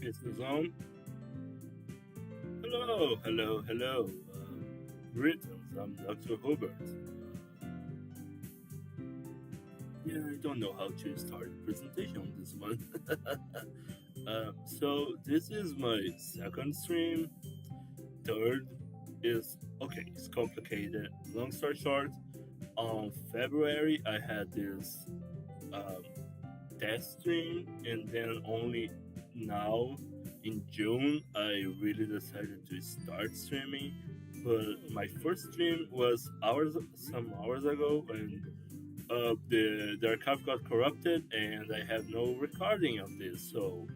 Is this on? Hello, hello, hello. Greetings, I'm Dr. Hobert. Yeah, I don't know how to start a presentation on this one. So, this is my second stream. Third is, okay, it's complicated. Long story short, on February, I had this um, test stream, and then only now in June I really decided to start streaming. But my first stream was some hours ago, and the archive got corrupted, and I have no recording of this. So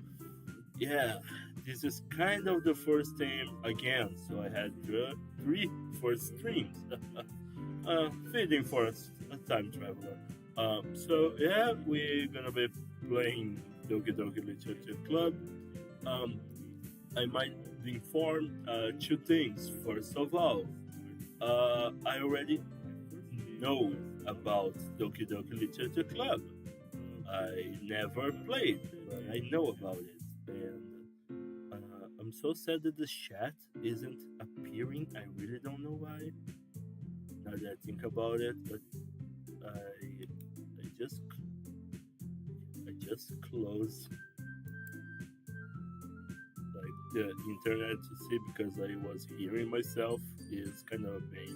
yeah, this is kind of the first time again. So I had three first streams. Fitting for a time traveler. So yeah, we're gonna be playing Doki Doki Literature Club. Um, I might inform two things. First of all, I already know about Doki Doki Literature Club. I never played, but I know about it, and I'm so sad that the chat isn't appearing. I really don't know why. Now that I think about it, but I just I just closed like the internet to see because I was hearing myself is kind of a pain.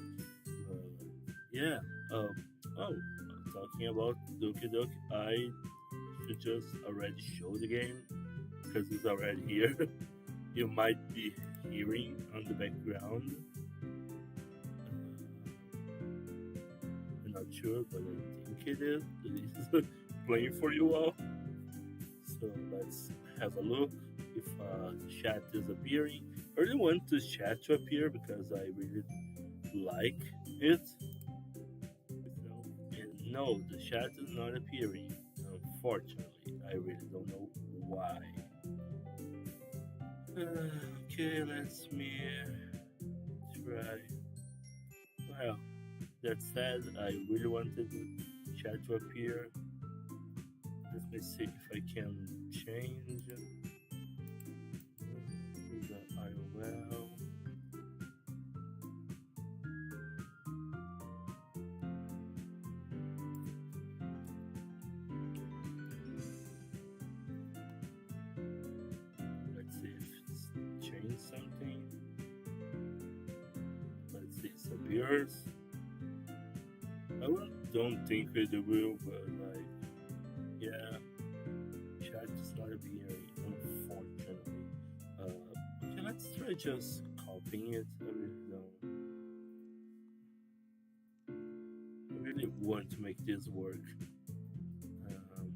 Yeah. Um. Oh, talking about Doki Doki, I should just already show the game because it's already here. You might be hearing on the background. I'm not sure, but I think it is. It is playing for you all. So let's have a look if the chat is appearing. I really want the chat to appear because I really like it. And no, the chat is not appearing. Unfortunately, I really don't know why. Okay, let's me try. Well, that said, I really wanted the chat to appear. Let me see if I can change the IOL. Let's see if it's changed something. Let's see, it appears. I don't think it will, but like, yeah, chat is not appearing, unfortunately. Okay, let's try just copying it. I really want to make this work. Um,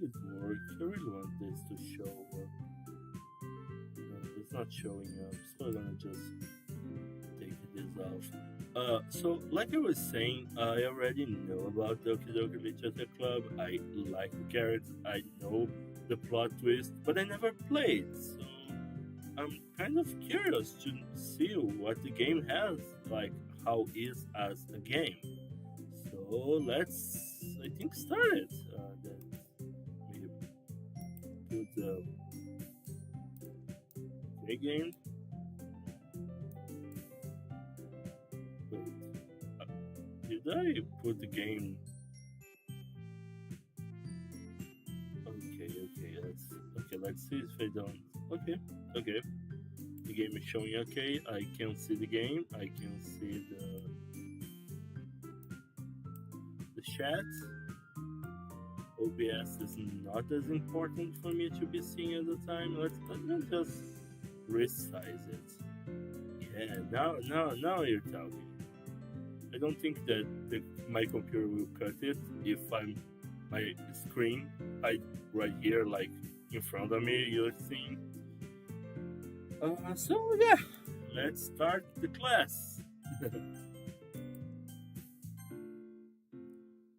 it worked. I really want this to show up. It's not showing up, so I'm gonna just take this off. So like I was saying, I already know about Doki Doki Literature Club. I like the characters. I know the plot twist, but I never played. So I'm kind of curious to see what the game has, like how is as a game. So let's, I think, start it. That we put the game. Wait, uh, did I put the game? Let's see if I don't. Okay, okay. The game is showing okay. I can see the game. I can see the chat. OBS is not as important for me to be seeing at the time. Let me just resize it. Yeah, now you're talking. I don't think that my computer will cut it if my screen right here like in front of me. You're seeing. So yeah, let's start the class.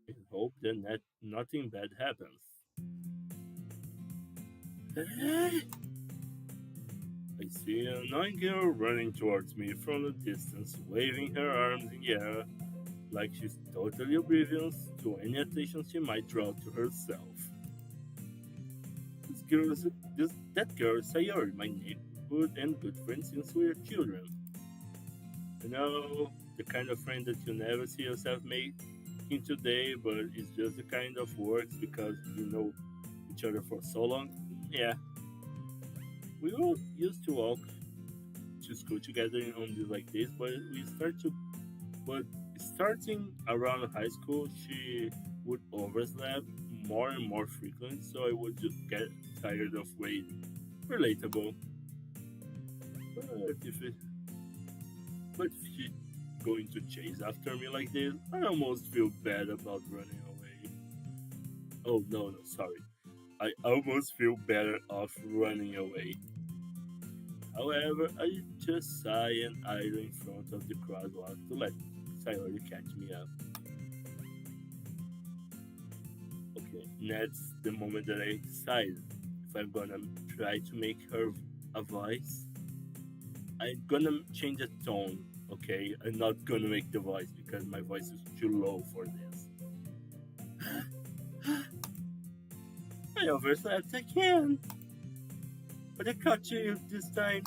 I hope that nothing bad happens. I see an annoying girl running towards me from the distance, waving her arms in the air like she's totally oblivious to any attention she might draw to herself. This girl is that girl is Sayori, my neighborhood and good friend since we were children. You know, the kind of friend that you never see yourself making today, but it's just the kind of works because you know each other for so long. Yeah, we all used to walk to school together on days like this, but starting around high school, she would overlap more and more frequent, so I would just get tired of waiting. Relatable, but but if she going to chase after me like this, I almost feel bad about running away. Oh no, no, sorry. I almost feel better off running away. However, I just sigh and idle in front of the crosswalk to let Sayori catch me up. Okay, that's the moment that I decide if I'm gonna try to make her a voice. I'm gonna change the tone. Okay, I'm not gonna make the voice because my voice is too low for this. I overslept again, but I caught you this time.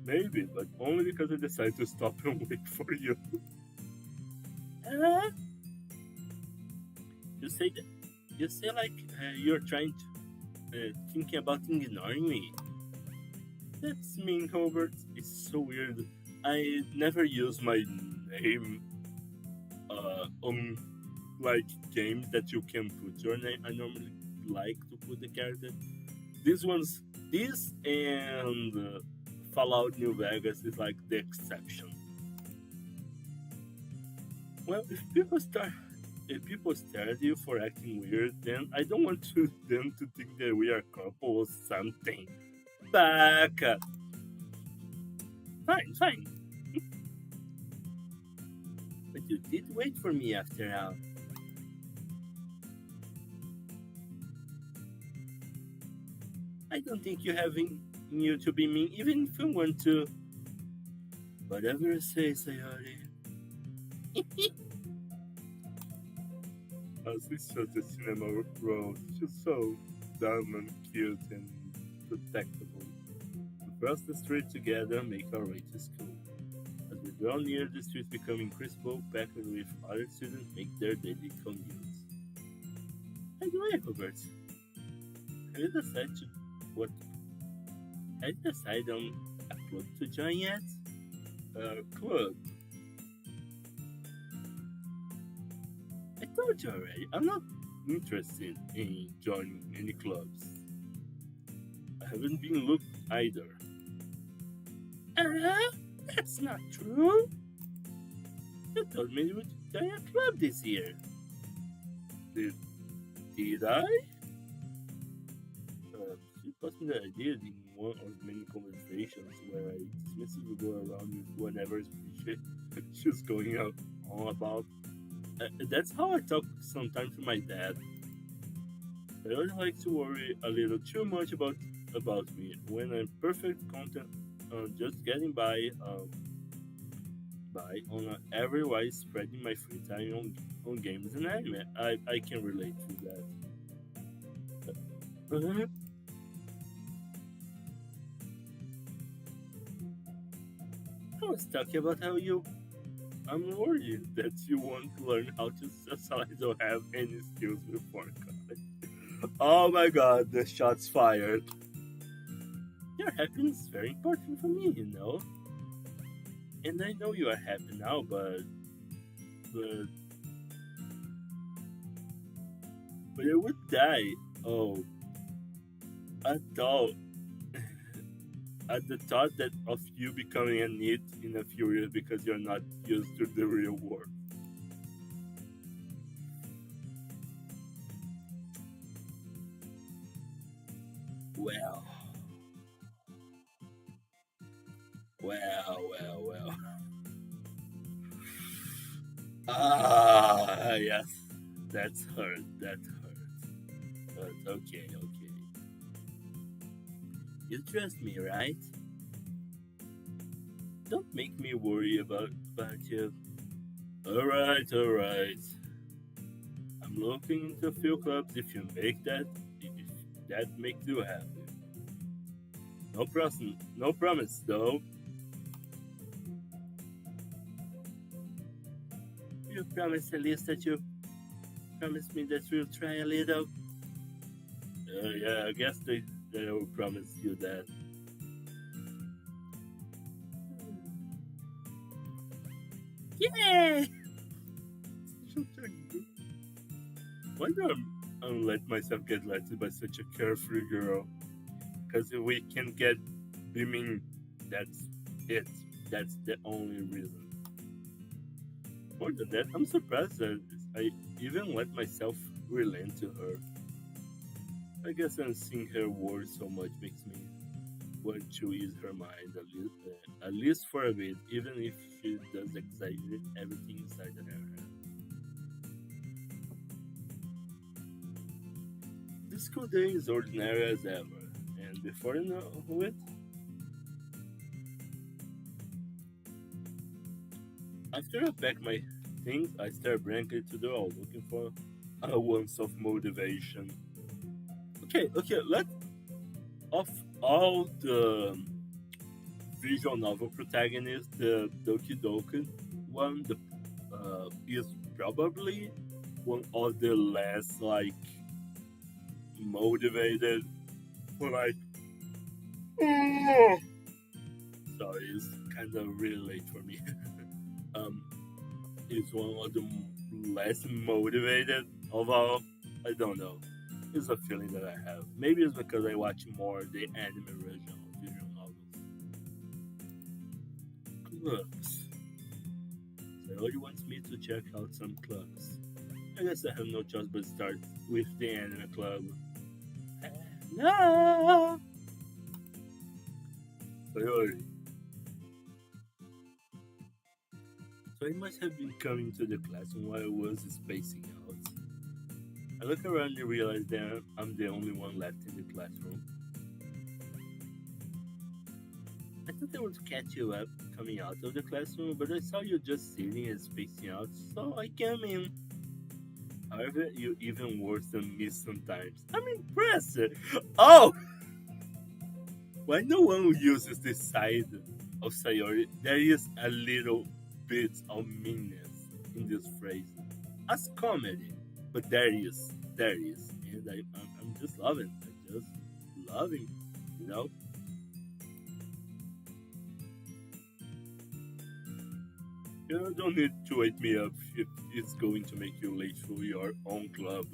Maybe, but only because I decided to stop and wait for you. Uh, you say that you say like you're trying to thinking about ignoring me. That's mean, Hobart. It's so weird. I never use my name on like games that you can put your name. I normally like to put the character. These ones, this and Fallout New Vegas is like the exception. Well, if people stare at you for acting weird, then I don't want them to think that we are a couple or something. Back up. Fine, fine. But you did wait for me after all. I don't think you have in you to be mean, even if you want to. Whatever you say, Sayori. As we saw the cinema rose, she's so dumb and cute and protectable. We cross the street together, make our way to school. As we draw near, the streets become increasable, packed with other students make their daily commutes. By the way, Hubert, have you decided to what? Have you decided on a club to join yet? Club. I told you already. I'm not interested in joining any clubs. I haven't been looked either. Uh, that's not true. You told me you would join a club this year. Did, did I? She passed me the idea in one of many conversations where I dismissively go around with whatever she, she's going out on about. That's how I talk sometimes to my dad. I don't like to worry a little too much about me when I'm perfect content just getting by on every way spreading my free time on games and anime. I can relate to that. Uh, I was talking about how you I'm worried that you won't learn how to socialize or have any skills before college. Oh my god, the shots fired. Your happiness is very important for me, you know. And I know you are happy now, but but I would die. Oh, at all. At the thought that of you becoming a need in a few years because you're not used to the real world. Well, well. Ah, yes, that's hurt. That hurt. But okay, okay. You trust me, right? Don't make me worry about you. Alright. I'm looking into a few clubs if that makes you happy. No promise though. You promise at least that you promise me that we'll try a little. Yeah, I guess they will promise you that. Yeah! Why do I let myself get led by such a carefree girl? Because if we can get beaming, that's it. That's the only reason. More than that, I'm surprised that I even let myself relent to her. I guess I'm seeing her words so much makes me want to ease her mind at least for a bit, even if she does exaggerate everything inside her head. The school day is ordinary as ever, and before you know it, after I pack my things, I start blankly to the wall, looking for a once of motivation. Okay, let of all the visual novel protagonists, the Doki Doki one is probably one of the less like motivated for like. Sorry, it's kind of really late for me. um, is one of the less motivated of all. I don't know. It's a feeling that I have. Maybe it's because I watch more the anime version of visual novels. Clubs. So he wants me to check out some clubs. I guess I have no choice but start with the anime club. No. Sayori. So I must have been coming to the classroom while I was spacing out. I look around and realize that I'm the only one left in the classroom. I thought I would catch you up coming out of the classroom, but I saw you just sitting and spacing out, so I came in. However, you're even worse than me sometimes. I'm impressed! Oh! Why no one uses this side of Sayori? There is a little bit of meanness in this phrase. As comedy, but there is. And I'm just loving it. I'm just loving, you know? You don't need to wake me up if it's going to make you late for your own club.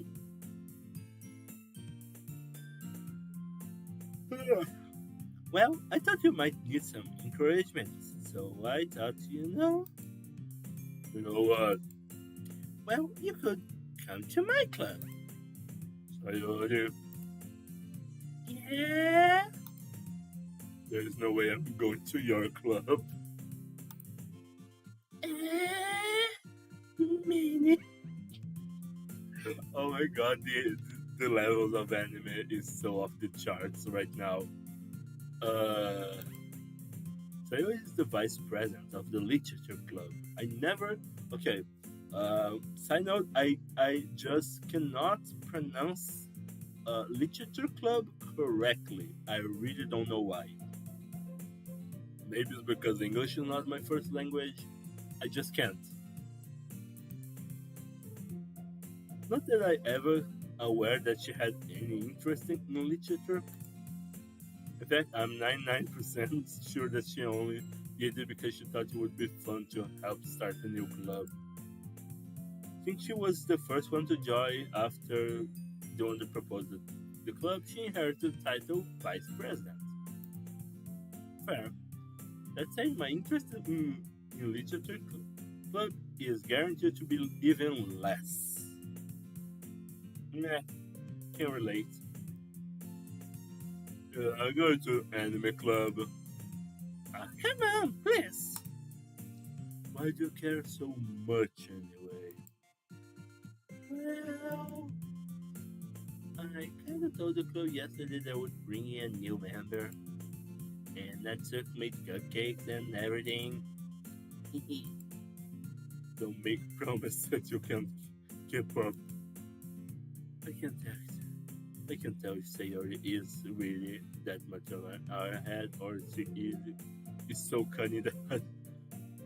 Well, I thought you might need some encouragement, so I thought, you know what? Well, you could come to my club. Sayori, yeah? There's no way I'm going to your club. Minnie. Oh my god, the levels of anime is so off the charts right now. Uh, Sayo is the vice president of the literature club. I never. Okay. Side note: I just cannot pronounce literature club correctly. I really don't know why. Maybe it's because English is not my first language. I just can't. Not that I ever aware that she had any interest in literature. In fact, I'm 99% sure that she only did it because she thought it would be fun to help start a new club. I think she was the first one to join after the one that proposed the club. She inherited the title Vice President. Fair. Let's say my interest in literature club is guaranteed to be even less. Meh, can relate. I go to anime club. Come on, please. Why do you care so much anyway? Well, I kind of told the club yesterday that I would bring in a new member, and that took made cupcakes and everything. Don't make promise that you can keep up. I can tell. I can tell if Sayori is really that much of an airhead, or is so cunning that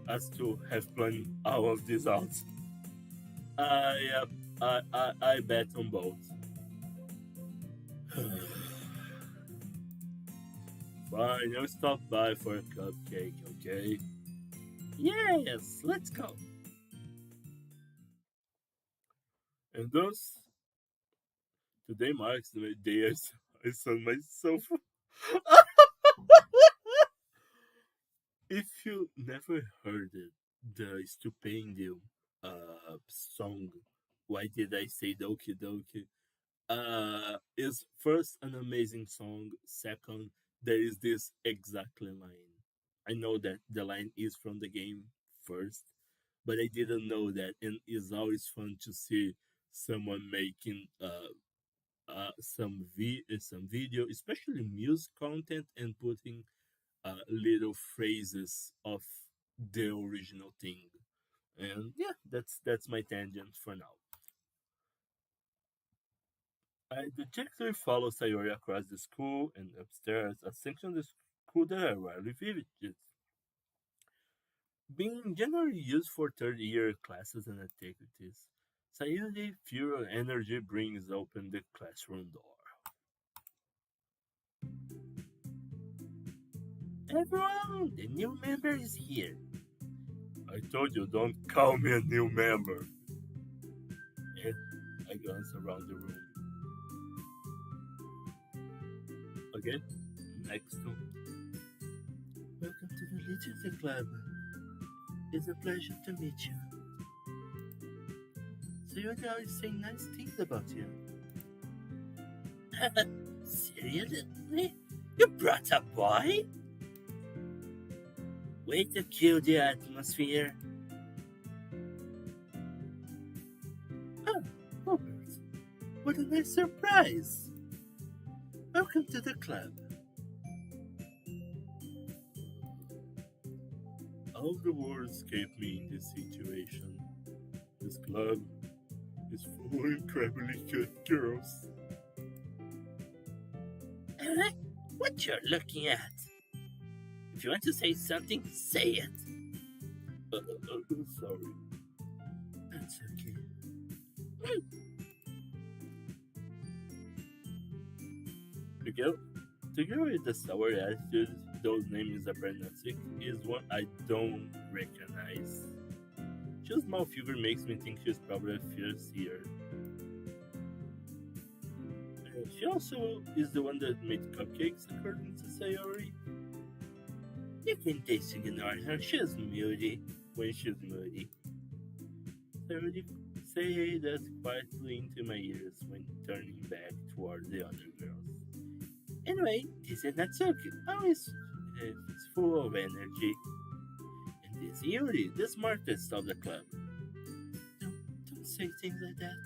as to have planned all of this out. I, I bet on both. Fine, I'll stop by for a cupcake, okay? Yes, let's go. And thus, today marks the day I saw myself. If you never heard it, the Stupendium song, Why Did I Say Doki Doki? Is first an amazing song. Second, there is this exactly line. I know that the line is from the game first, but I didn't know that, and it's always fun to see someone making some video, especially music content, and putting little phrases of the original thing. And yeah, that's my tangent for now. The trajectory follows Sayori across the school and upstairs, a section of the school that I rarely visits. Being generally used for third-year classes and activities, Sayori pure energy brings open the classroom door. Everyone, the new member is here. I told you, don't call me a new member. And I glance around the room. Okay, next to. Welcome to the Literature Club. It's a pleasure to meet you. So you always say nice things about you. Seriously? You brought a boy? Way to kill the atmosphere. Oh, Whobert. What a nice surprise. Welcome to the club. All the words escape me in this situation. This club is full of incredibly good girls. What you're looking at? If you want to say something, say it. Sorry. That's okay. Together with the sour attitude, those names are Bernasic is one I don't recognize. Just small figure makes me think she's probably a fierce here. She also is the one that made cupcakes, according to Sayori. You can just ignore her. She's moody when she's moody. Sayori say that quietly into my ears when turning back toward the other girls. Anyway, this is Natsuki. Always is full of energy. And this Yuri, the smartest of the club. Don't say things like that.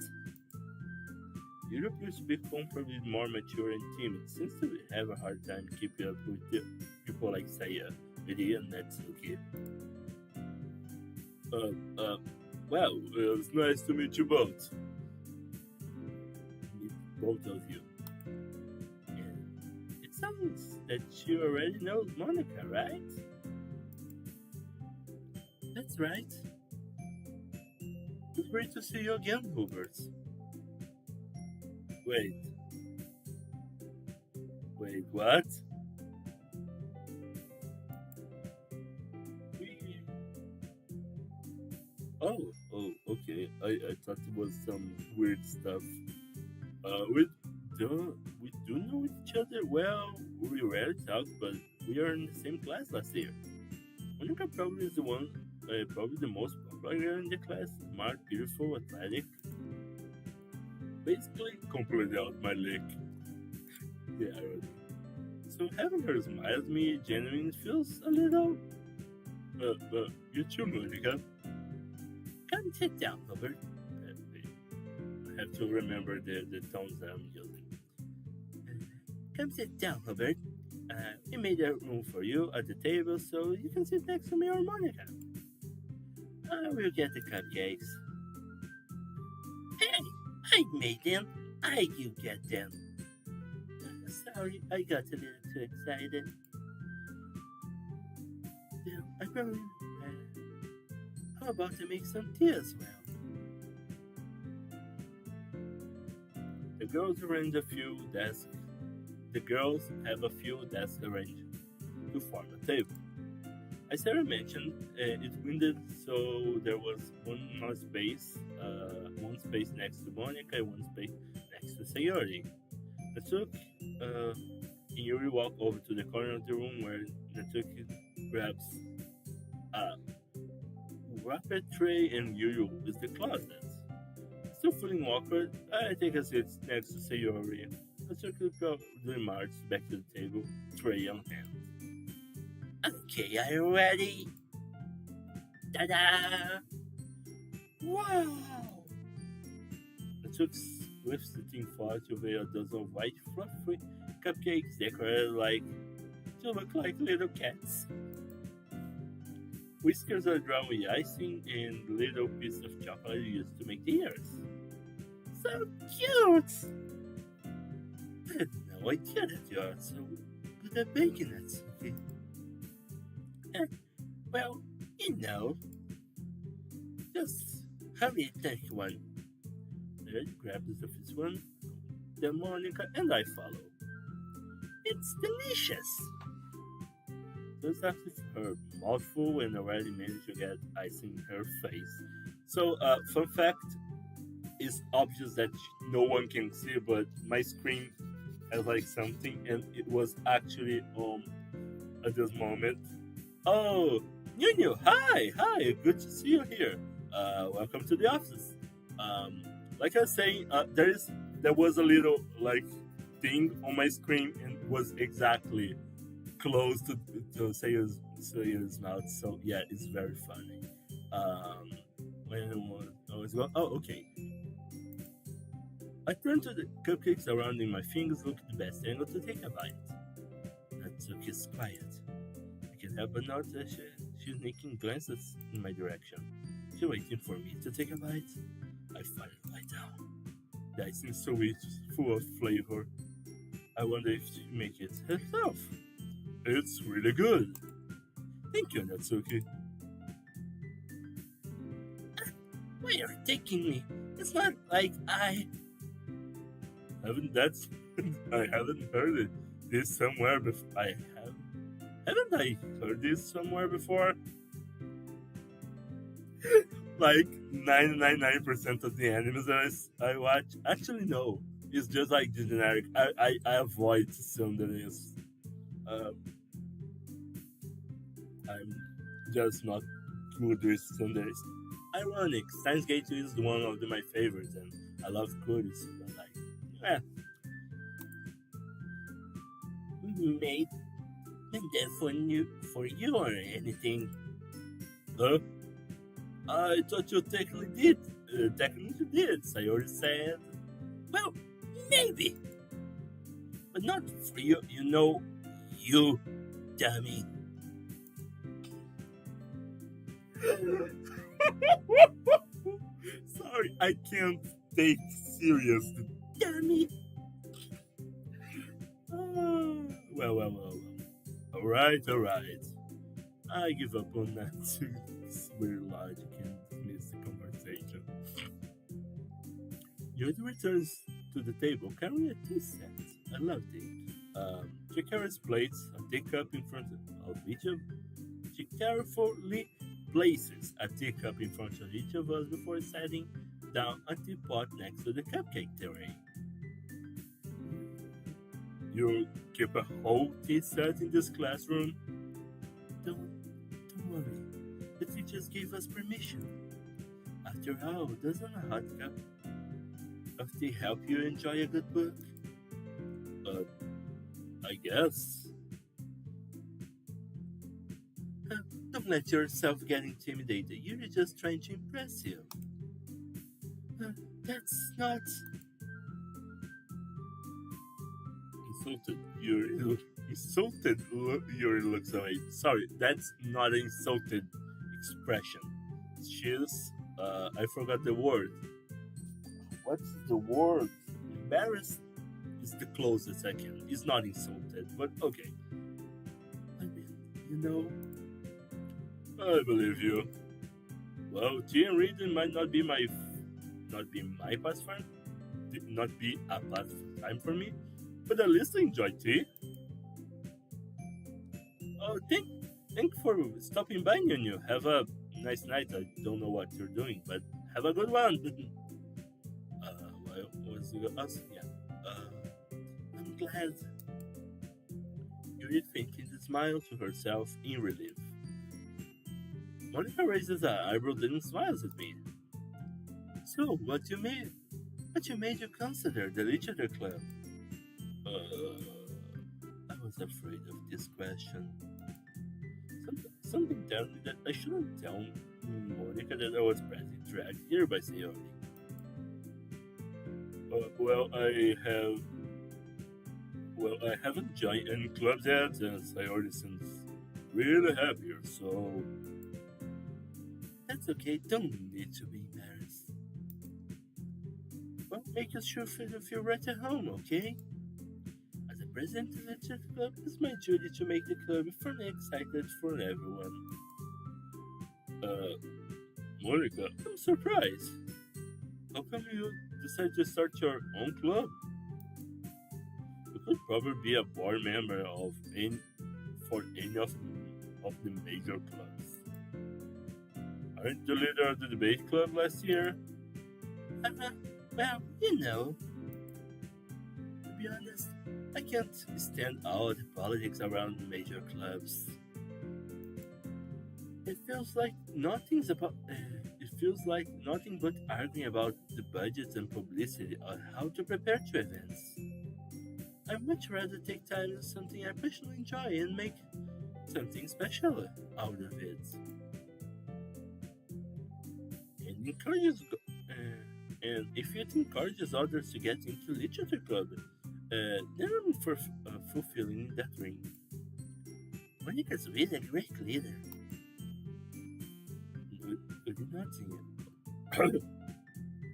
Yuri appears to be comparably more mature and timid. Seems to have a hard time keeping up with the people like Saya, Miri, and Natsuki. Well, it's nice to meet you both. Meet both of you. And it sounds that you already know Monica, right? That's right. It's great to see you again, Whobert. Wait, what? Okay. I thought it was some weird stuff. We do know each other well. We rarely talk, but we are in the same class last year. Monica probably is the one, probably the most popular in the class. Smart, beautiful, athletic. Basically, completely out my league. Yeah, irony. So having her smile at me genuinely feels a little. You too, Monica. Come sit down, Whobert. I have to remember the tones that I'm using. Come sit down, Whobert. We made a room for you at the table so you can sit next to me or Monica. I will get the cupcakes. Hey, I made them. You get them. Sorry, I got a little too excited. I probably. How about I make some tea as well? The girls arrange a few desks. The girls have a few desks arranged to form a table. As Sarah mentioned, it winded, so there was one space next to Monica and one space next to Sayori. Natuk and Yuri walk over to the corner of the room where Natuk grabs a wrapper tray and Yuri opens the closet. Still feeling awkward, I take a seat next to Sayori. Natuk probably marches back to the table, tray on hand. Okay, are you ready? Ta-da! Wow! Natuk lifts the tin foil to weigh a dozen of white, fluffy cupcakes decorated to look like little cats. Whiskers are drawn with icing and little pieces of chocolate used to make the ears. So cute! I had no idea that you are so good at baking it, Sophie. Well, just hurry and take one. Red grabs the first one, then Monica and I follow. It's delicious! Just after her mouthful and already managed to get ice in her face. So, fun fact, it's obvious that no one can see, but my screen has something, and it was actually at this moment. Oh, Nunu, hi, good to see you here. Welcome to the office. Like I was saying, there was a little thing on my screen and it was exactly close to Sayer's mouth. So yeah, it's very funny. When I was going, oh okay. I turned to the cupcakes around in my fingers, look at the best angle to take a bite. Natsuki is quiet. I can't help but notice that she's making glances in my direction. She's waiting for me to take a bite. I finally bite down. The icing is so rich, full of flavor. I wonder if she make it herself. It's really good. Thank you, Natsuki. Why are you taking me? It's not like I haven't I haven't heard this somewhere before. Haven't I heard this somewhere before? 99% of the animes that I watch, actually no, it's just the generic. I avoid sundays. I'm just not good with sundays. Ironic, Steins Gate is one of my favorites, and I love Kurus, but yeah. Made that for you or anything? Huh? I thought you technically did, Sayori said. Well, maybe. But not for you, you dummy. Sorry, I can't take serious, dummy. Well. Alright. I give up on that too. It's very logic and miss the conversation. Yodi returns to the table carrying a tea set. I love tea. She carries plates, a teacup in front of each of. She carefully places a teacup in front of each of us before setting down a teapot next to the cupcake tray. You keep a whole tea set in this classroom? Don't worry. The teachers gave us permission. After all, doesn't a hot cup of tea help you enjoy a good book? I guess. Don't let yourself get intimidated. You're just trying to impress you. That's not... You insulted Yuri looks away. Sorry, that's not an insulted expression. She's I forgot the word. What's the word? Embarrassed is the closest I can. It's not insulted, but okay. I mean, you know, I believe you. Well, tea and reading might not be my past friend, not be a past time for me, but at least I enjoy tea. Oh, thank for stopping by, Nunu. Have a nice night. I don't know what you're doing, but have a good one. What was the us? Yeah. I'm glad you're thinking the smile to herself in relief. Monica raises her eyebrows and smiles at me. So, what you made you consider the literature club? I was afraid of this question. Something tells me that I shouldn't tell Monica that I was practically dragged here by Sayori. Well, I haven't joined any clubs yet, and Sayori seems really happier. So that's okay. Don't need to be embarrassed. Well, make us sure feel right at home, okay? As a president of the club, it's my duty to make the club fun and excited for everyone. Uh, Monica, I'm surprised. How come you decided to start your own club? You could probably be a board member for any of the major clubs. Aren't you leader of the debate club last year? Uh, well, you know, to be honest, I can't stand all the politics around major clubs. It feels like it feels like nothing but arguing about the budgets and publicity on how to prepare to events. I'd much rather take time on something I personally enjoy and make something special out of it. And and if it encourages others to get into literature club, then I'm for fulfilling that dream. Monica's really a great leader. You're not in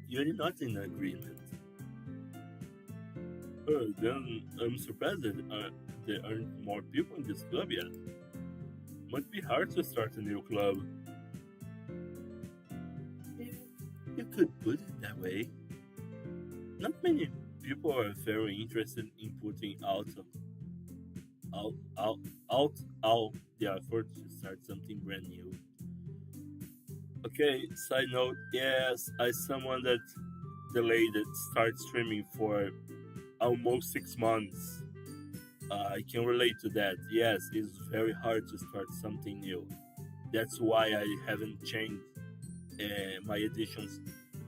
you're not in agreement. Then I'm surprised that there aren't more people in this club yet. Must be hard to start a new club. Yeah, you could put it that way. Not many people are very interested in putting out, out, out the effort to start something brand new. Okay, side note, yes, as someone that delayed it, start streaming for almost 6 months, I can relate to that. Yes, it's very hard to start something new. That's why I haven't changed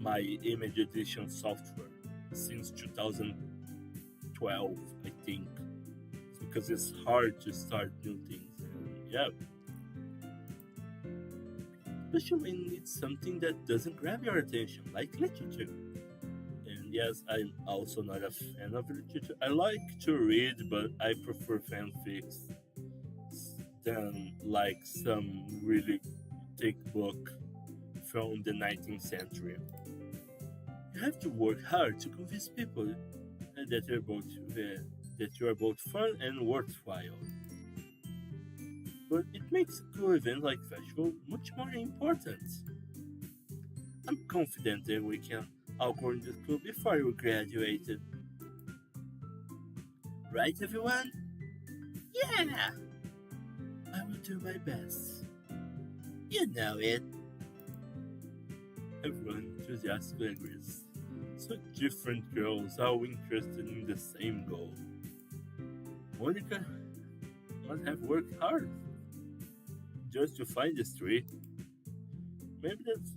my image edition software since 2012, I think. It's because it's hard to start new things. And yeah, especially when it's something that doesn't grab your attention, like literature. And yes, I'm also not a fan of literature. I like to read, but I prefer fanfics than like some really thick book from the 19th century. You have to work hard to convince people that you are both fun and worthwhile. But it makes a cool event like festival much more important. I'm confident that we can all go in this club before we graduated. Right, everyone? Yeah! I will do my best. You know it. Everyone enthusiastically agrees. So different girls, all interested in the same goal. Monica must have worked hard just to find the street. Maybe that's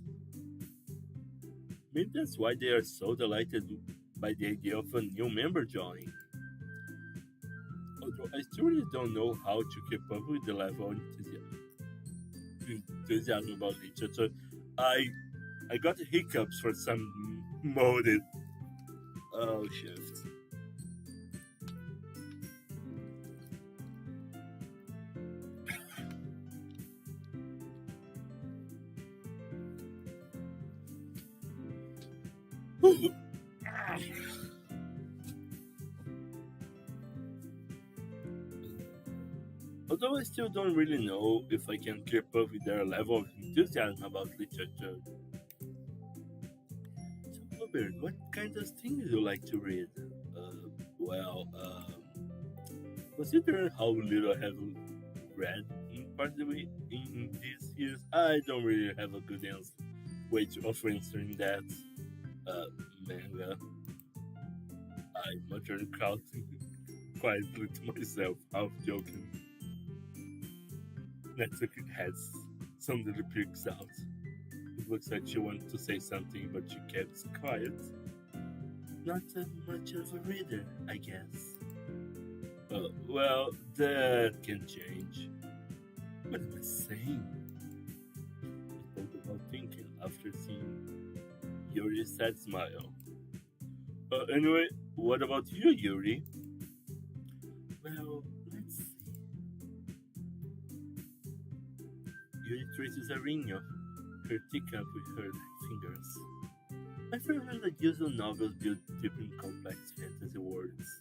maybe that's why they are so delighted by the idea of a new member joining. Although I still really don't know how to keep up with the level of enthusiasm about literature. I I got hiccups for some molded. Oh shit. Although I still don't really know if I can keep up with their level of enthusiasm about literature. So, Robert, what kinds of things do you like to read? Uh, well, considering how little I have read in particularly in these years, I don't really have a good answer way of answering that. Uh, Manga, I muttered quietly to myself, half joking. Natsuki has suddenly peeks out. It looks like she wanted to say something, but she kept quiet. Not much of a reader, I guess. Well, that can change. What am I saying? I thought about thinking after seeing Yuri's sad smile. Anyway, what about you, Yuri? Well, let's see. Yuri traces a ring of her teacup with her fingers. My favorite that usual novels build deep and complex fantasy worlds.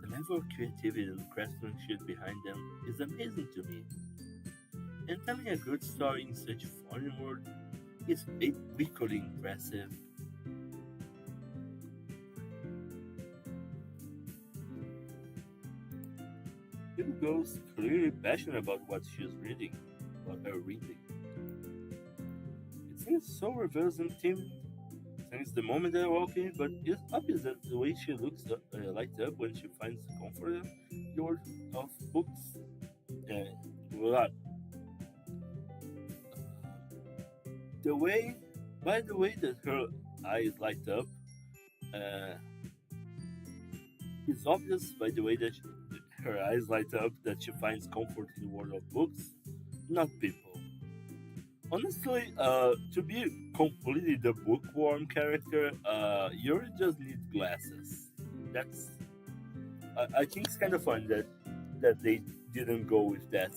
The level of creativity and craftsmanship behind them is amazing to me. And telling a good story in such a foreign world is equally impressive. Hugo's clearly passionate about what she's reading, about her reading. It seems so reversed and timid since the moment I walk in, but it's obvious that the way she looks light up when she finds comfort in the world of books. Uh, well, the way, by the way that her eyes light up, uh, it's obvious by the way that her eyes light up that she finds comfort in the world of books, not people. Honestly, to be completely the bookworm character, you just need glasses. That's I think it's kind of fun that they didn't go with that.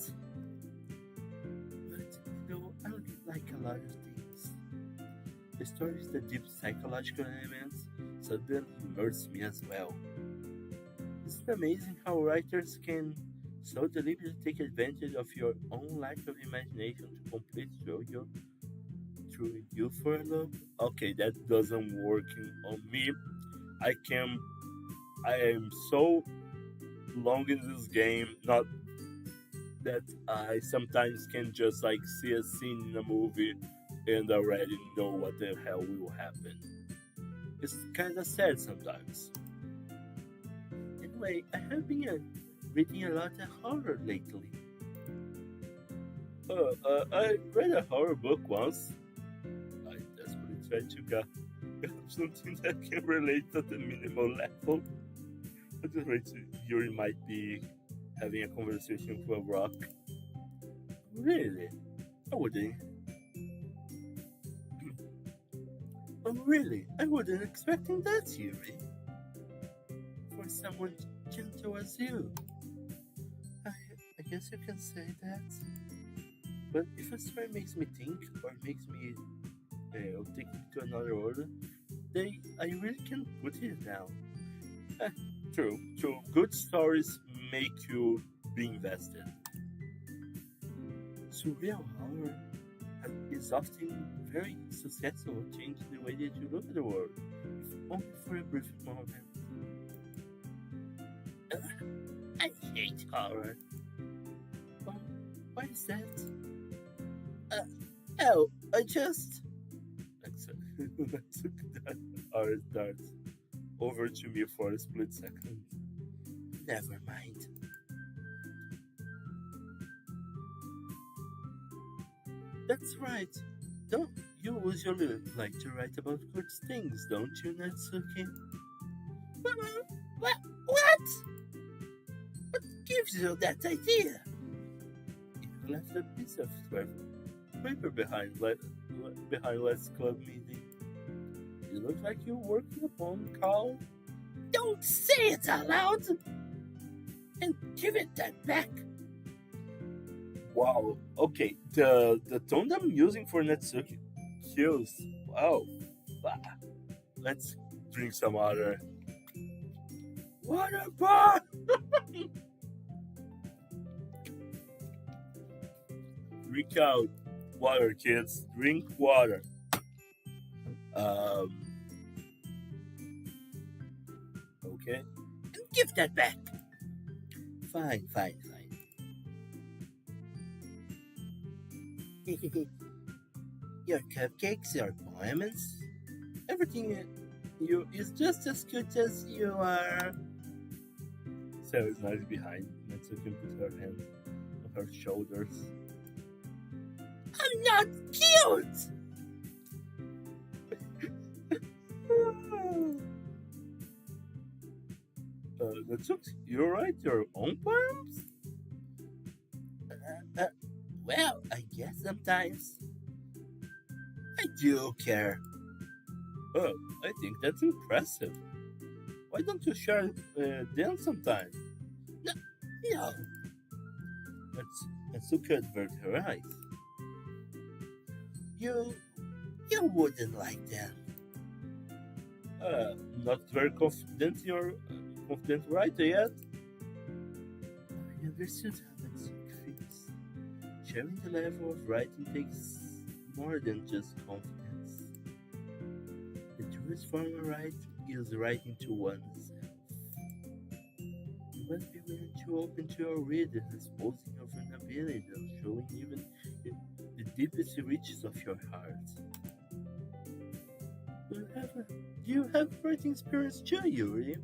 But I would like a lot of things. The stories, the deep psychological elements, suddenly immerse me as well. Isn't it amazing how writers can so deliberately take advantage of your own lack of imagination to complete your through you for a love? Okay, that doesn't work on me. I can I am so long in this game, not that I sometimes can just like see a scene in a movie and already know what the hell will happen. It's kind of sad sometimes. Anyway, I have been reading a lot of horror lately. I read a horror book once. I desperately tried to get something that can relate at the minimal level. I just wait to Yuri might be having a conversation with a rock. Really? I wouldn't. Oh, really? I wasn't expecting that, Yuri. For someone gentle as you. I, I guess you can say that. But if a story makes me think or makes me take me to another order, I really can put it down. Eh, true. Good stories make you be invested. Surreal horror is often very successful at changing the way that you look at the world, if only for a brief moment. I hate horror. Um, why is that? Uh, oh, I just. Took that horror dart over to me for a split second. Never mind. That's right. Don't you usually like to write about good things, don't you, Natsuki? What? What? What gives you that idea? You left a piece of paper behind last club meeting. You look like you're working upon call. Don't say it out loud! And give it that back! Wow, okay, the tone I'm using for Natsuki kills. Wow. Bah. Let's drink some water. Water bar! Drink out water, kids. Drink water. Um, okay. Give that back. Fine, fine, fine. Your cupcakes, your poems, everything you is just as good as you are. Sarah's nice behind. Natsuki put her hand on her shoulders. I'm not cute! Natsuki, you write your own poems? Uh, uh, well, I guess sometimes. I do care. Oh, I think that's impressive. Why don't you share them sometime? No, no. Natsuki averted her eyes. You, you wouldn't like them. Not very confident you're confident writer yet. I understood how Natsuki feels. Sharing the level of writing takes more than just confidence. The truest form of writing is writing to oneself. You must be willing to open to your readers, exposing your vulnerability and showing even the deepest reaches of your heart. Do you have writing experience too, Yuri?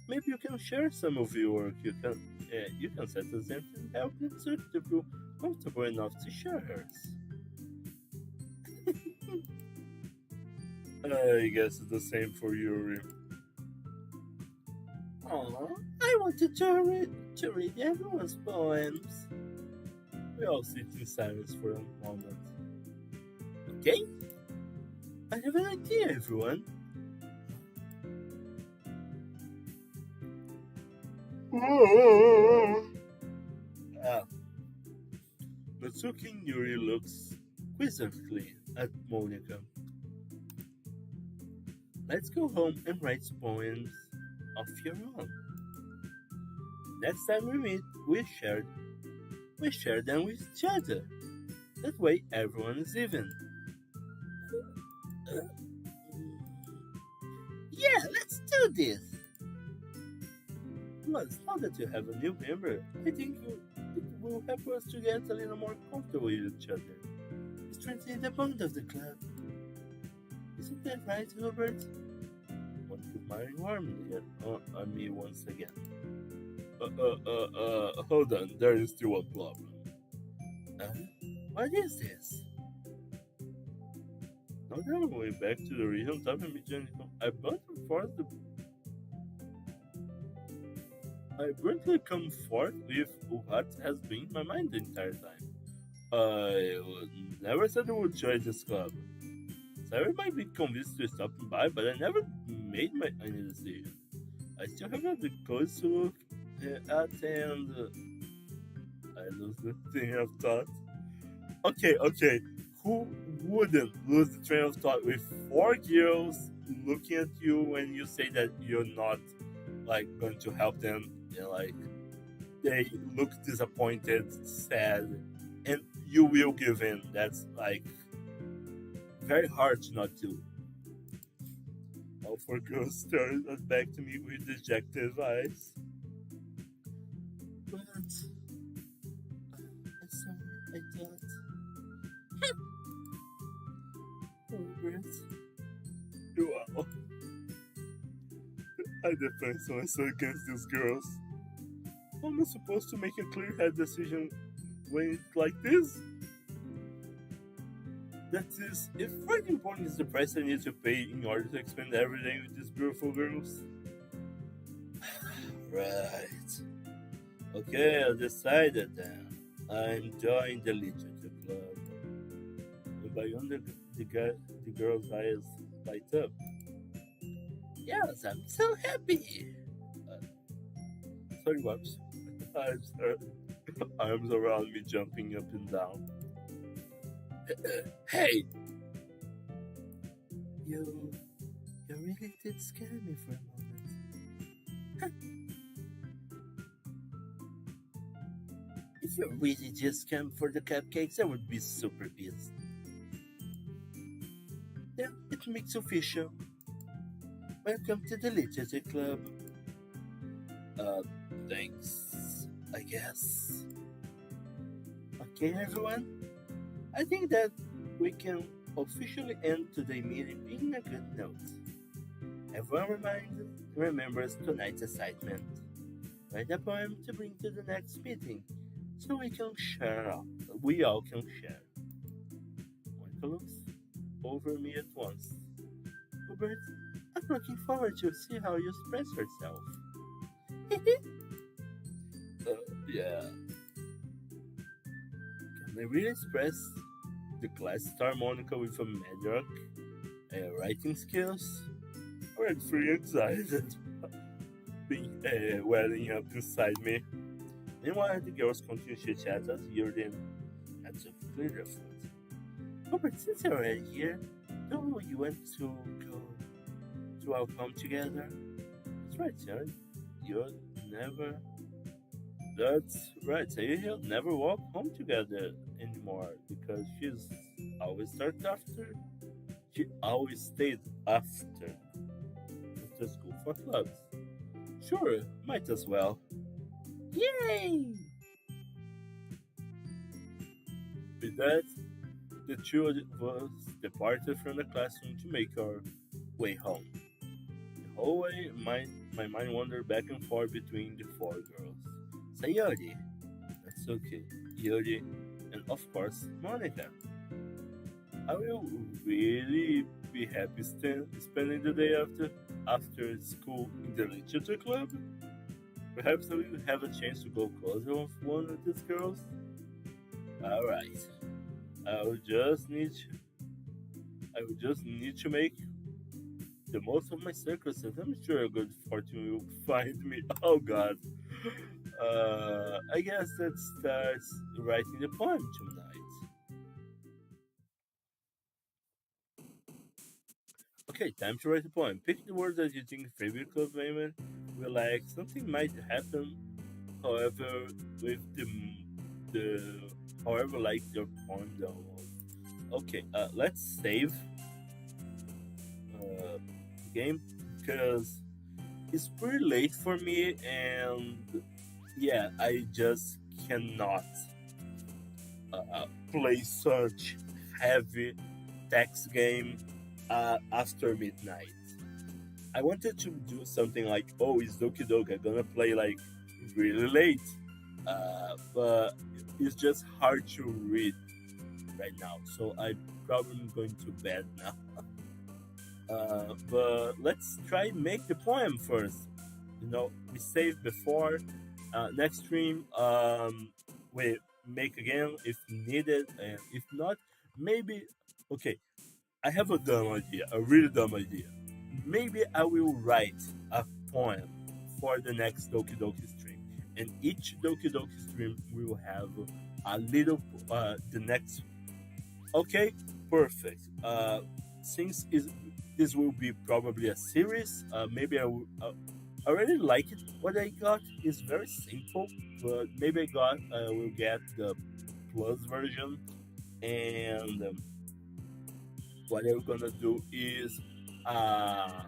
Maybe you can share some of your work. You can set us and help Natsuki to feel comfortable enough to share hers. I guess it's the same for Yuri. Aw, I wanted to read everyone's poems. We all sit in silence for a moment. Okay? I have an idea, everyone. Ah, Natsuki Yuri looks quizzically at Monica. Let's go home and write poems of your own. Next time we meet, we share them with each other. That way, everyone is even. Uh, yeah, let's do this. Plus, now that you have a new member, I think it will help us to get a little more comfortable with each other. Strengthening the bond of the club. Isn't that right, Whobert? Monica smiling warmly on me once again. Hold on, there is still a problem. Uh, what is this? Now that I'm going back to the region, top and mid I bluntly come forth with what has been in my mind the entire time. I never said I would join this club. Sarah might be convinced to stop by, but I never made any decision. I still have the courage to look at and I lose the train of thought. Okay. Who wouldn't lose the train of thought with four girls looking at you when you say that you're not like going to help them and like they look disappointed, sad, and you will give in. That's like very hard to not do. All four girls stared back to me with dejected eyes. But I'm sorry, I thought. Whobert. Wow. I defend myself against these girls. How am I supposed to make a clear-headed decision when it's like this? That is, if fighting point is the price I need to pay in order to spend every day with these beautiful girls. Right. Okay, I decided then. I'm joining the literature club. And by under the girl's eyes light up. Yes, I'm so happy. Uh, sorry, Whoops. I'm sorry. Arms around me, jumping up and down. Hey, you You really did scare me for a moment. If you really just came for the cupcakes, I would be super pissed. Yeah, it makes official. Welcome to the Literature Club. Uh, thanks, I guess. Okay, everyone. I think that we can officially end today's meeting in a good note. Everyone remembers tonight's assignment. Write a poem to bring to the next meeting, so we can share. We all can share. Monica looks over me at once. Hubert, I'm looking forward to see how you express yourself. Yeah. Can I really express the class star Monica with a mediocre writing skills? I'm free excited, being welling up inside me. Meanwhile, the girls continue to chat as Jordan had to clear their foot. Robert, since you're already here, don't you want to go to our home together? That's right, son. You'll never. That's right. So you'll never walk home together anymore because she's always started after. She always stayed after school for clubs. Sure, might as well. Yay! With that, the two of us departed from the classroom to make our way home. The whole way, my mind wandered back and forth between the four girls. Sayori, Natsuki, Yuri, and of course, Monica. I will really be happy spending the day after school in the literature club. Perhaps I will have a chance to go closer with one of these girls. Alright. I will just need I will just need to make the most of my circumstances. I'm sure a good fortune will find me. Oh god. I guess that starts writing the poem tonight. Okay, time to write a poem. Pick the words that you think favorite club member will like. Something might happen, however, with the however like your poem download. Okay, let's save uh, game because it's pretty late for me, and yeah, I just cannot play such heavy text game after midnight. I wanted to do something like, oh, it's Doki Doki. I'm gonna play like really late, but it's just hard to read right now. So I'm probably going to bed now. But let's try make the poem first. We saved before. Next stream, we make again if needed, and if not, maybe. Okay, I have a dumb idea, a really dumb idea. Maybe I will write a poem for the next Doki Doki stream, and each Doki Doki stream will have a little the next. Okay, perfect. Since this will be probably a series, maybe I really like it. What I got is very simple, but maybe I will get the plus version, and what I'm gonna do is a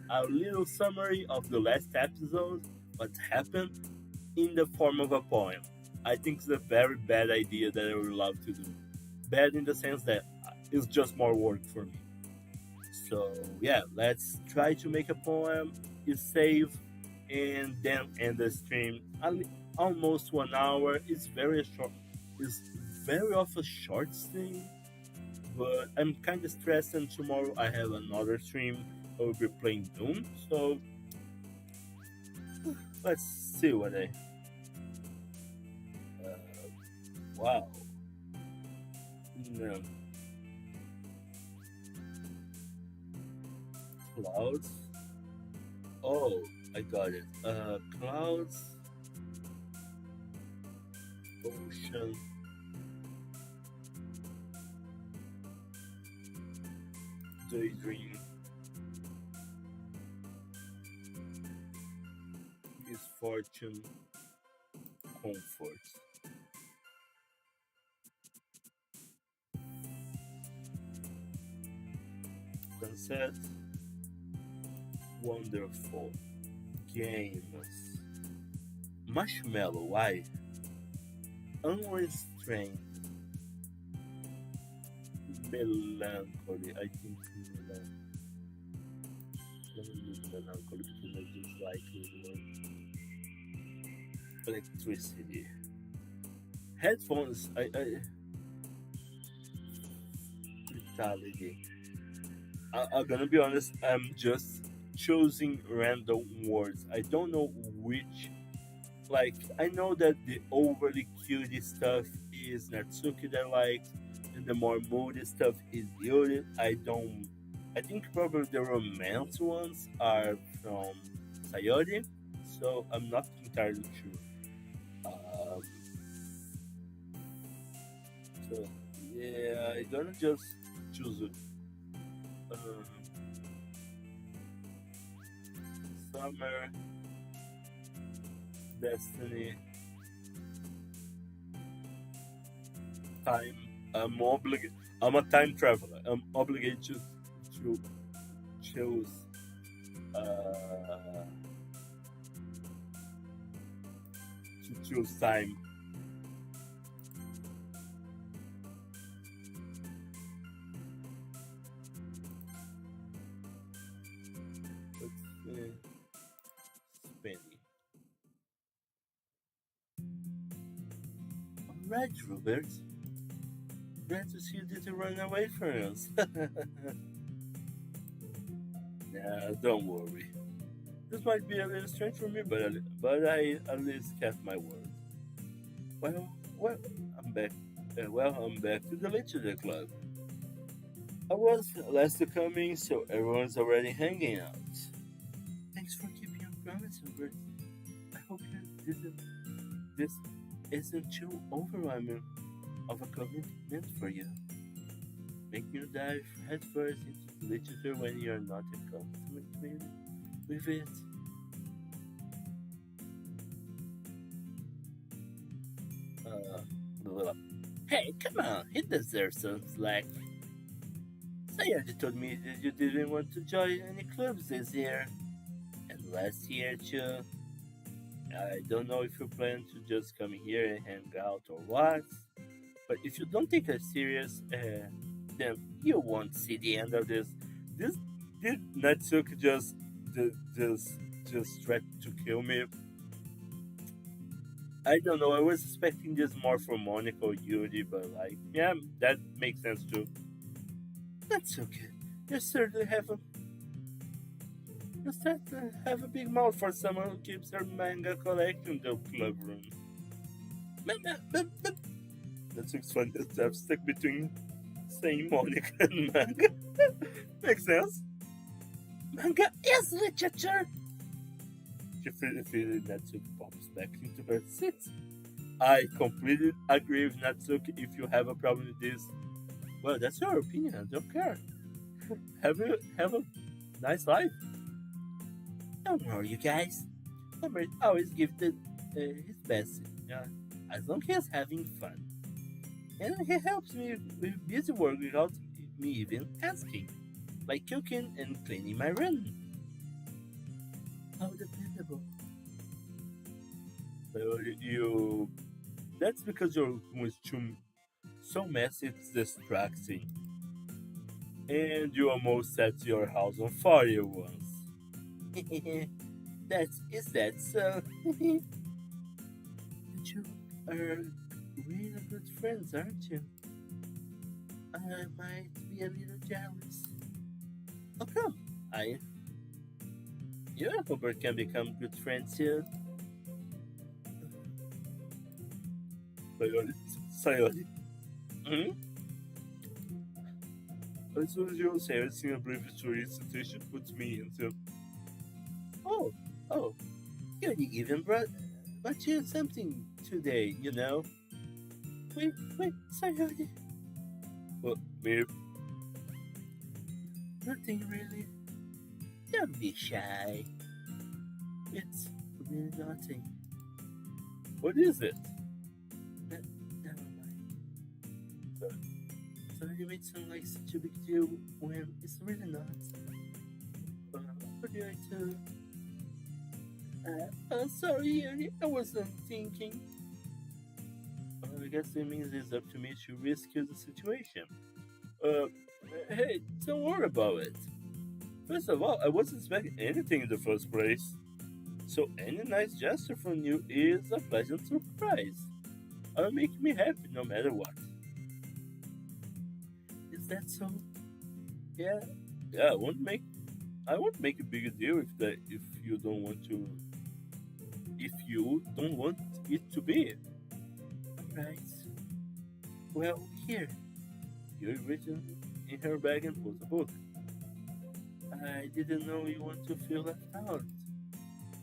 a little summary of the last episode, what happened in the form of a poem. I think it's a very bad idea that I would love to do. Bad in the sense that it's just more work for me. So yeah, let's try to make a poem, you save, and then end the stream. Almost 1 hour. It's very short. It's very of a short stream, but I'm kind of stressed. And tomorrow I have another stream. I will be playing Doom. So let's see what I. Uh, wow. No. Clouds. Oh, I got it. Clouds, ocean, daydream. fortune, comfort. Sunset, wonderful. Games. Marshmallow wife, unrestrained, melancholy. I think melancholy because I just like the word electricity. Headphones, brutality. I'm gonna be honest, I'm just choosing random words. I don't know which. Like, I know that the overly cutie stuff is Natsuki that I like, and the more moody stuff is Yuri. I don't. I think probably the romance ones are from Sayori, so I'm not entirely sure. Um, so yeah, I'm gonna just choose it. Um, Summer, Destiny, Time. I'm obligated. I'm a time traveler. I'm obligated to choose uh, to choose time. Let's Spinny. Alright, Robert. Glad to see you didn't run away from us. Nah, don't worry. This might be a little strange for me, but I at least kept my word. Well, I'm back. I'm back to the Literature Club. I was last to coming, so everyone's already hanging out. Thanks for keeping your promise, Robert. I hope this isn't too overwhelming of a commitment for you. Make you dive headfirst into literature when you're not accustomed with it. Uh, blah. Hey, come on, he deserves some slack. Sayori told me that you didn't want to join any clubs this year, and last year too. I don't know if you plan to just come here and hang out or what, but if you don't take us serious, then you won't see the end of this. This did Natsuki ju- just just tried to kill me. I don't know. I was expecting this more from Monica or Yuri, but like, yeah, that makes sense too. That's okay. You certainly have a you certainly have a big mouth for someone who keeps her manga collection in the club room. That's funny. I'm stuck between saying Monica and manga. Makes sense. Manga is literature. She feeling Natsuki pops back into her seat. I completely agree with Natsuki. If you have a problem with this, well, that's your opinion. I don't care. Have a nice life. Don't worry, you guys. Robert always gives his best, as long as he's having fun. And he helps me with busy work without me even asking, like cooking and cleaning my room. How dependable. Well, you. That's because your room is too so messy it's distracting, and you almost set your house on fire once. That so? You two are really good friends, aren't you? I might be a little jealous. Oh come, I you and Hubert can become good friends too. Sayori, Sayori. Hmm? As soon as you say everything a brief story situation puts me into. Oh, oh, you even brought you something today, you know. Wait, Sayori. Well, me, nothing really. Don't be shy. It's really nothing. What is it? Ne- Never mind. So, so you made sound like such a big deal when it's really not. Would you like to? Sorry, Yuri, I wasn't thinking. I guess it means it's up to me to rescue the situation. Uh, hey, don't worry about it. First of all, I wasn't expecting anything in the first place. So any nice gesture from you is a pleasant surprise. It'll make me happy no matter what. Is that so? Yeah, yeah. I won't make a big deal if you don't want to if you don't want it to be. Right. Well, here. You written in her bag and pulls a book. I didn't know you want to feel left out,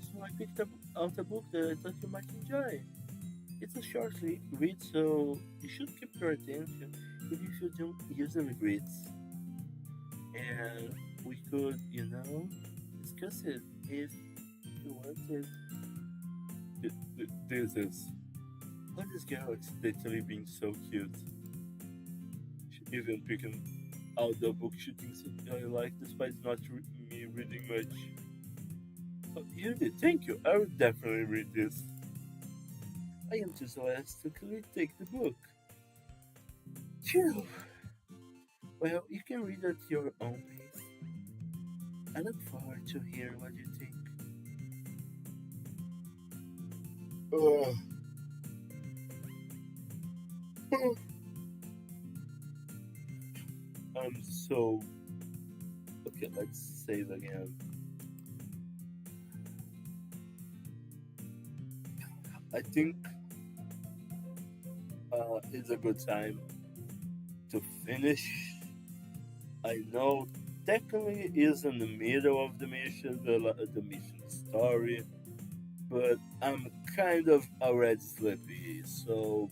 so I picked up out a book that I thought you might enjoy. It's a short read, so you should keep your attention even if you don't usually read. And we could, discuss it if you wanted. This is what this girl accidentally being so cute. She even picking out the book she thinks I like, despite not me reading much. Oh, Yuri, thank you. I will definitely read this. I enthusiastically take the book. Phew. Well, you can read at your own pace. I look forward to hear what you think. Ugh. I'm so okay. Let's save again. I think it's a good time to finish. I know technically is in the middle of the mission, the mission story, but I'm kind of already sleepy, so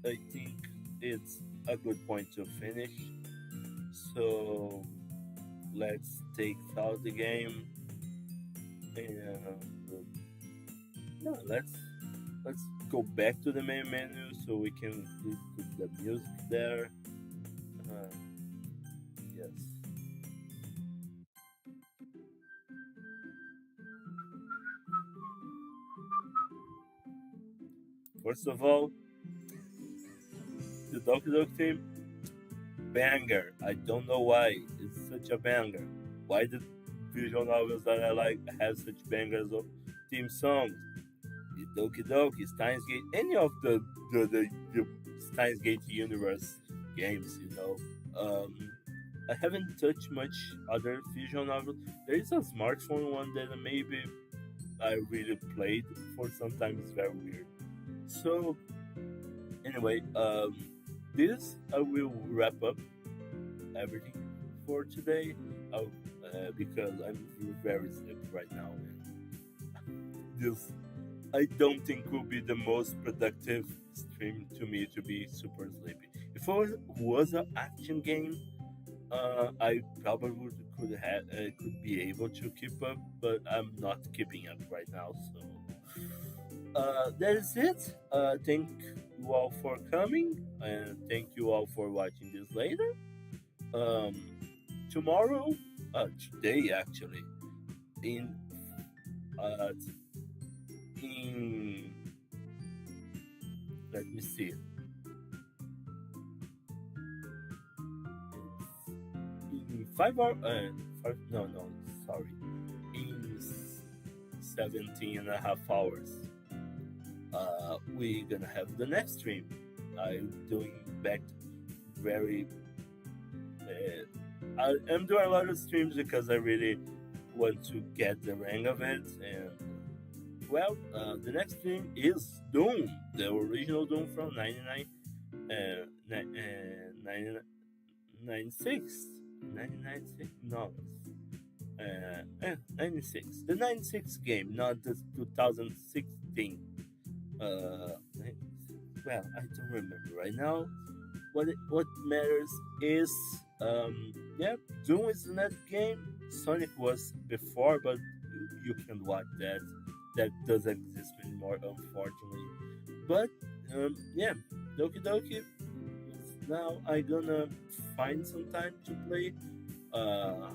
I think it's a good point to finish. So let's take out the game and yeah, let's go back to the main menu so we can put the music there. Uh, yes. First of all, the Doki Doki team banger. I don't know why it's such a banger. Why the visual novels that I like have such bangers of theme songs? Doki Doki, Steins Gate, any of the Steins Gate universe games, Um, I haven't touched much other visual novels. There is a smartphone one that maybe I really played for some time. It's very weird. So anyway, this I will wrap up everything for today. Oh, because I'm very sleepy right now. And this I don't think will be the most productive stream to me to be super sleepy. If it was an action game, I probably could be able to keep up, but I'm not keeping up right now. So that is it. Thank you all for coming, and thank you all for watching this later. Um, tomorrow, today actually, in uh, in let me see, in 5 hours, no, sorry, in 17 and a half hours, we're gonna have the next stream. I'm doing back very. I'm doing a lot of streams because I really want to get the hang of it. And well, the next stream is Doom, the original Doom from 99, 96, 1996, no, 96. The 96 game, not the 2016. Uh, well, I don't remember right now. What matters is yeah, Doom is in that game. Sonic was before, but you can watch that. that doesn't exist anymore, unfortunately. But yeah, Doki Doki. Now I gonna find some time to play uh,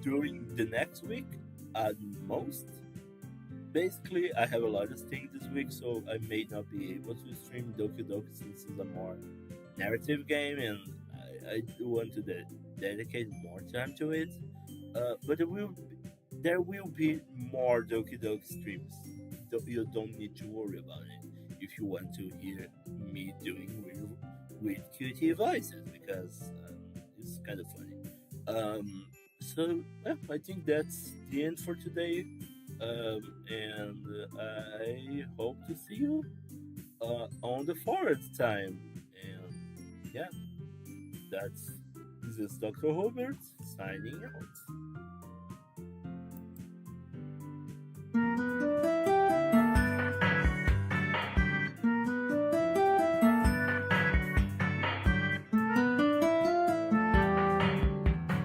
during the next week at most. Basically, I have a lot of things this week, so I may not be able to stream Doki Doki since it's a more narrative game, and I do want to dedicate more time to it. But there will be more Doki Doki streams. You don't need to worry about it if you want to hear me doing weird QT voices because it's kind of funny. So yeah, I think that's the end for today. And I hope to see you on the fourth time. And yeah, that's this is Dr. Hobert signing out.